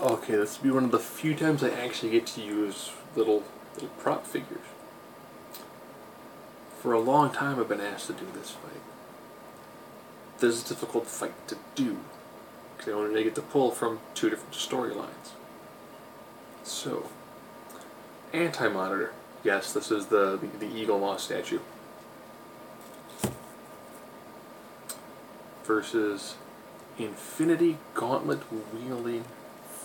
Okay, this will be one of the few times I actually get to use little prop figures. For a long time I've been asked to do this fight. This is a difficult fight to do, because I wanted to get the pull from two different storylines. So, Anti-Monitor. Yes, this is the Eagle Moss statue. Versus Infinity Gauntlet wielding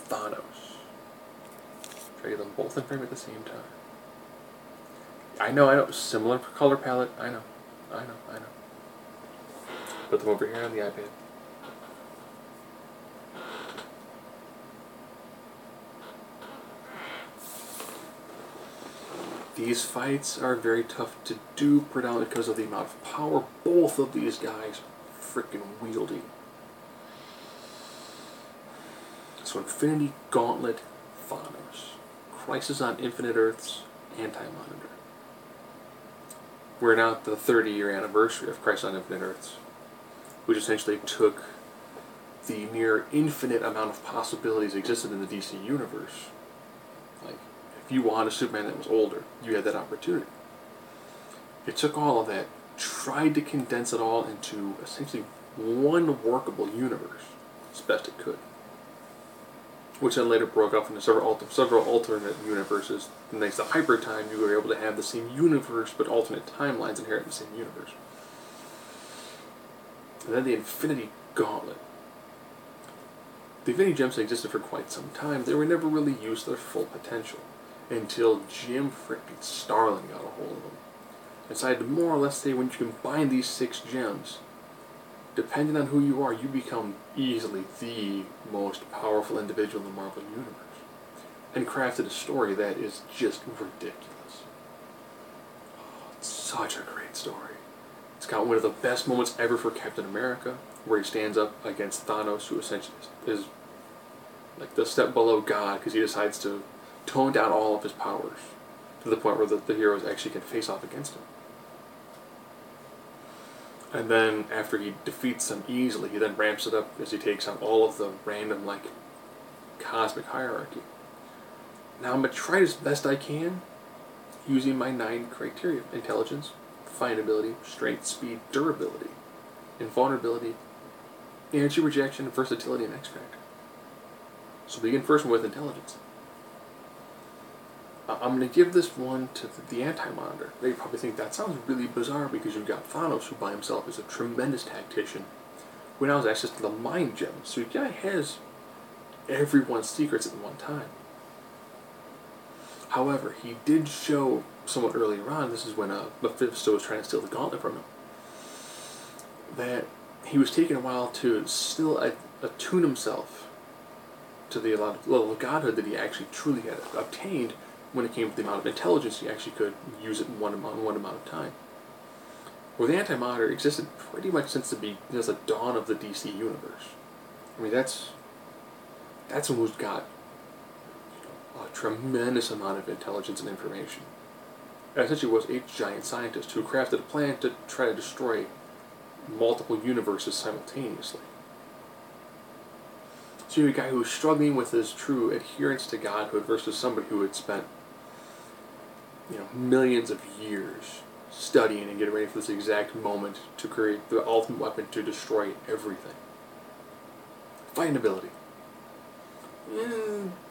Thanos. Try to get them both in frame at the same time. I know, similar color palette, I know. Put them over here on the iPad. These fights are very tough to do, predominantly because of the amount of power both of these guys freaking wielding. So Infinity Gauntlet Thanos. Crisis on Infinite Earths, Anti-Monitor. We're now at the 30-year anniversary of Crisis on Infinite Earths, which essentially took the near infinite amount of possibilities that existed in the DC universe. Like, if you wanted a Superman that was older, you had that opportunity. It took all of that, tried to condense it all into essentially one workable universe as best it could, which then later broke off into several alternate universes. And thanks to Hyper Time, you were able to have the same universe, but alternate timelines inherit in the same universe. And then the Infinity Gauntlet. The Infinity Gems existed for quite some time. They were never really used to their full potential until Jim frickin' Starlin got a hold of them. Decided to more or less say when you combine these 6 gems, depending on who you are, you become easily the most powerful individual in the Marvel Universe. And crafted a story that is just ridiculous. Oh, it's such a great story. It's got one of the best moments ever for Captain America, where he stands up against Thanos, who essentially is like the step below God, because he decides to tone down all of his powers, to the point where the heroes actually can face off against him. And then, after he defeats them easily, he then ramps it up as he takes on all of the random, like, cosmic hierarchy. Now I'm going to try as best I can, using my 9 criteria: intelligence, findability, strength, speed, durability, invulnerability, energy rejection, versatility, and X-Factor. So begin first with intelligence. I'm going to give this one to the Anti-Monitor. They probably think that sounds really bizarre because you've got Thanos, who by himself is a tremendous tactician, who now has access to the Mind Gem, so he kind of has everyone's secrets at one time. However, he did show somewhat earlier on, this is when Mephisto was trying to steal the Gauntlet from him, that he was taking a while to still attune himself to the level of godhood that he actually truly had obtained when it came to the amount of intelligence he actually could use it in one amount of time. Where the Anti-Monitor existed pretty much since the dawn of the DC universe. I mean, that's someone who's got a tremendous amount of intelligence and information. And essentially was a giant scientist who crafted a plan to try to destroy multiple universes simultaneously. So you're a guy who was struggling with his true adherence to godhood versus somebody who had spent, millions of years studying and getting ready for this exact moment to create the ultimate weapon to destroy everything. Fighting ability.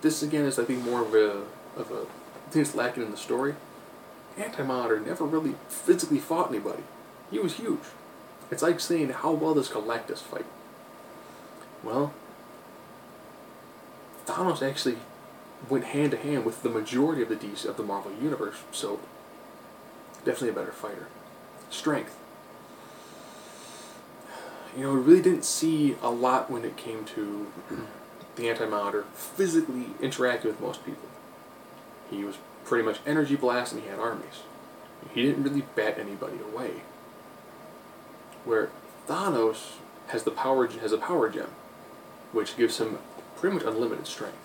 This again is, I think, more of a thing that's lacking in the story. Anti-Monitor never really physically fought anybody. He was huge. It's like saying, how well does Galactus fight? Well, Thanos actually went hand to hand with the majority of the Marvel Universe, so definitely a better fighter. Strength. We really didn't see a lot when it came to the Anti-Monitor physically interacting with most people. He was pretty much energy blast and he had armies. He didn't really bat anybody away. Where Thanos has a power gem, which gives him pretty much unlimited strength.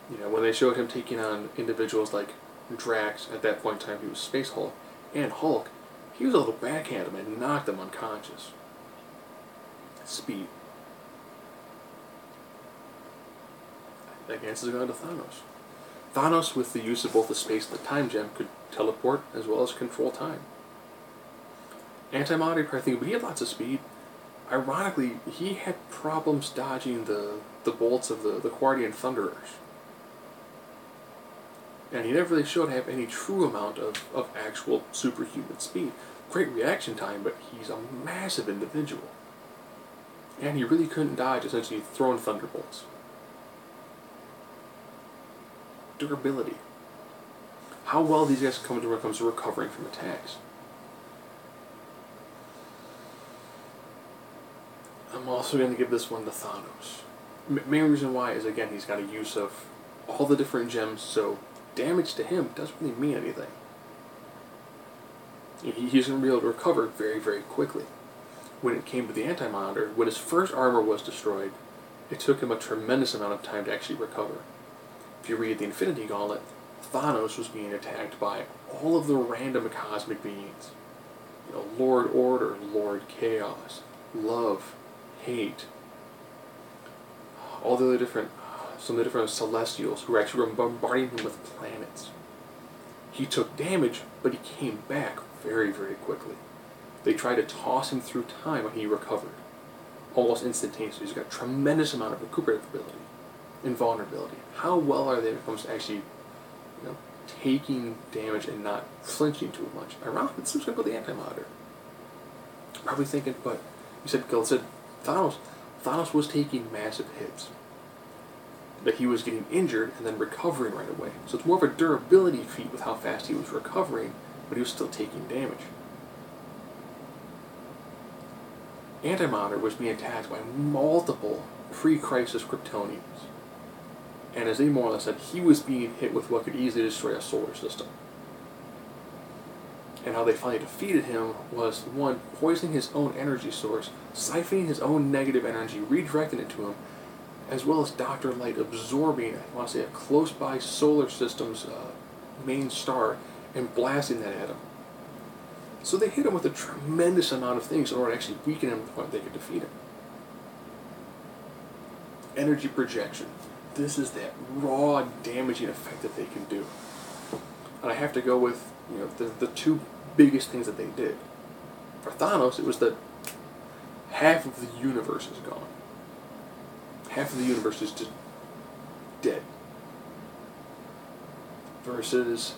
When they showed him taking on individuals like Drax, at that point in time he was Space Hulk, and Hulk, he was able to backhand him and knock them unconscious. Speed. against is going to Thanos. Thanos, with the use of both the space and the time gem, could teleport as well as control time. Antimatter, I think, but he had lots of speed. Ironically, he had problems dodging the bolts of the Quardian Thunderers. And he never really showed to have any true amount of actual superhuman speed. Great reaction time, but he's a massive individual. And he really couldn't dodge essentially throwing thunderbolts. Durability. How well these guys come to when it comes to recovering from attacks. I'm also going to give this one to Thanos. Main reason why is, again, he's got a use of all the different gems, so damage to him doesn't really mean anything. He's going to be able to recover very, very quickly. When it came to the Anti-Monitor, when his first armor was destroyed, it took him a tremendous amount of time to actually recover. If you read the Infinity Gauntlet, Thanos was being attacked by all of the random cosmic beings. You know, Lord Order, Lord Chaos, Love, Hate, all the other different, some of the different Celestials who were actually bombarding him with planets. He took damage, but he came back very, very quickly. They tried to toss him through time when he recovered, almost instantaneously. He's got a tremendous amount of recuperative ability, invulnerability. How well are they when it comes to actually, taking damage and not flinching too much? Ironically, this is going to go the Anti-Monitor. Probably thinking, but Gil said Thanos was taking massive hits. That he was getting injured and then recovering right away. So it's more of a durability feat with how fast he was recovering, but he was still taking damage. Antimatter was being attacked by multiple pre-crisis Kryptonians. And as they more or less said, he was being hit with what could easily destroy a solar system. And how they finally defeated him was, one, poisoning his own energy source, siphoning his own negative energy, redirecting it to him, as well as Dr. Light absorbing, I want to say, a close-by solar system's main star and blasting that at him. So they hit him with a tremendous amount of things in order to actually weaken him to the point they could defeat him. Energy projection. This is that raw, damaging effect that they can do. And I have to go with the two biggest things that they did. For Thanos, it was that half of the universe is gone. Half of the universe is just dead. Versus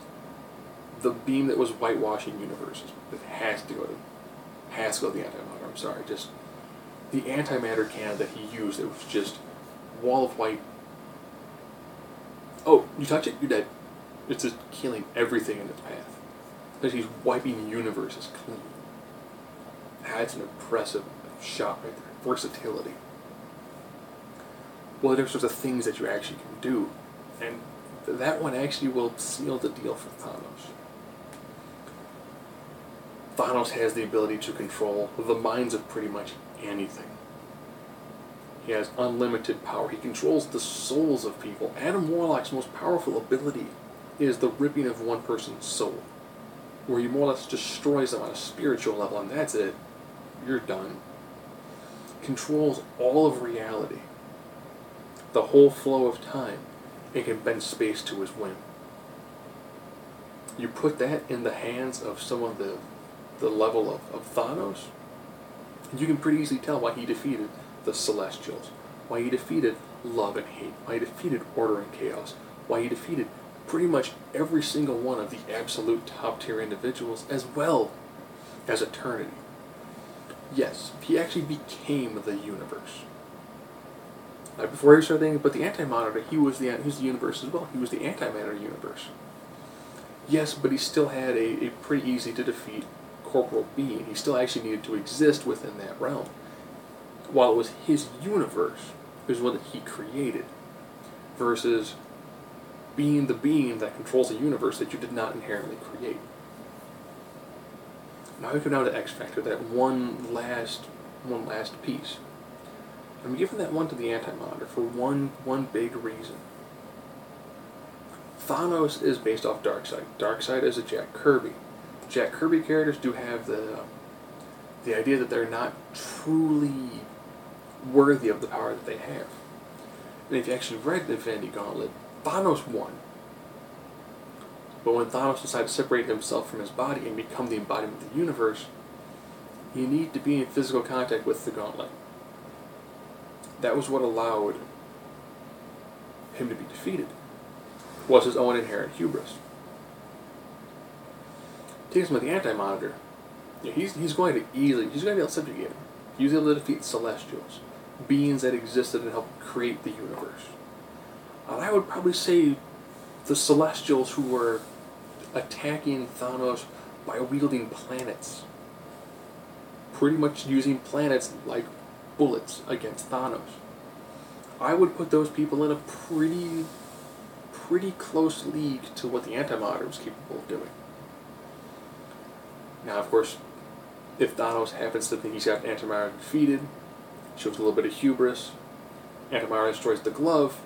the beam that was whitewashing universes. It has to go to the antimatter. I'm sorry, just the antimatter cannon that he used. It was just wall of white. Oh, you touch it, you're dead. It's just killing everything in its path. Like he's wiping universes clean. That's an impressive shot right there. Versatility. Well, there's sorts of things that you actually can do, and that one actually will seal the deal for Thanos. Thanos has the ability to control the minds of pretty much anything. He has unlimited power. He controls the souls of people. Adam Warlock's most powerful ability is the ripping of one person's soul, where he more or less destroys them on a spiritual level, and that's it. You're done. Controls all of reality. The whole flow of time. It can bend space to his whim. You put that in the hands of someone the level of Thanos, and you can pretty easily tell why he defeated the Celestials, why he defeated Love and Hate, why he defeated Order and Chaos, why he defeated pretty much every single one of the absolute top-tier individuals, as well as Eternity. Yes, he actually became the universe. Before he started thinking, but the Anti-Monitor, he was the universe as well. He was the Antimatter universe. Yes, but he still had a pretty easy to defeat corporal being. He still actually needed to exist within that realm. While it was his universe, it was one that he created, versus being the being that controls a universe that you did not inherently create. Now we come down to X Factor, that one last piece. I'm giving that one to the Anti-Monitor for one big reason. Thanos is based off Darkseid. Darkseid is a Jack Kirby. Jack Kirby characters do have the idea that they're not truly worthy of the power that they have. And if you actually read the Infinity Gauntlet, Thanos won. But when Thanos decided to separate himself from his body and become the embodiment of the universe, he needed to be in physical contact with the Gauntlet. That was what allowed him to be defeated, was his own inherent hubris. Takes him with the Anti-Monitor. Yeah, he's going to be able to subjugate him. He was able to defeat the Celestials, beings that existed and helped create the universe. And I would probably say the Celestials who were attacking Thanos by wielding planets. Pretty much using planets like bullets against Thanos. I would put those people in a pretty close league to what the Anti-Monitor was capable of doing. Now, of course, if Thanos happens to think he's got Anti-Monitor defeated, shows a little bit of hubris, Anti-Monitor destroys the glove,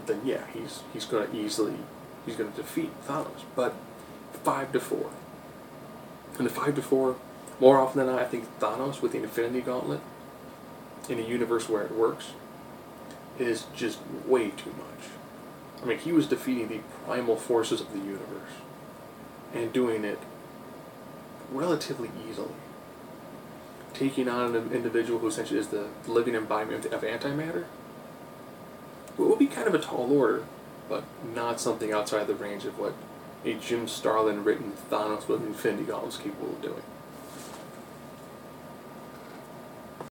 then yeah, he's going to defeat Thanos. But 5-4. And the 5-4, more often than not, I think Thanos with the Infinity Gauntlet, in a universe where it works, is just way too much. I mean, he was defeating the primal forces of the universe, and doing it relatively easily. Taking on an individual who essentially is the living embodiment of antimatter, it would be kind of a tall order, but not something outside the range of what a Jim Starlin written Thanos with Infinity Gauntlet is capable of doing.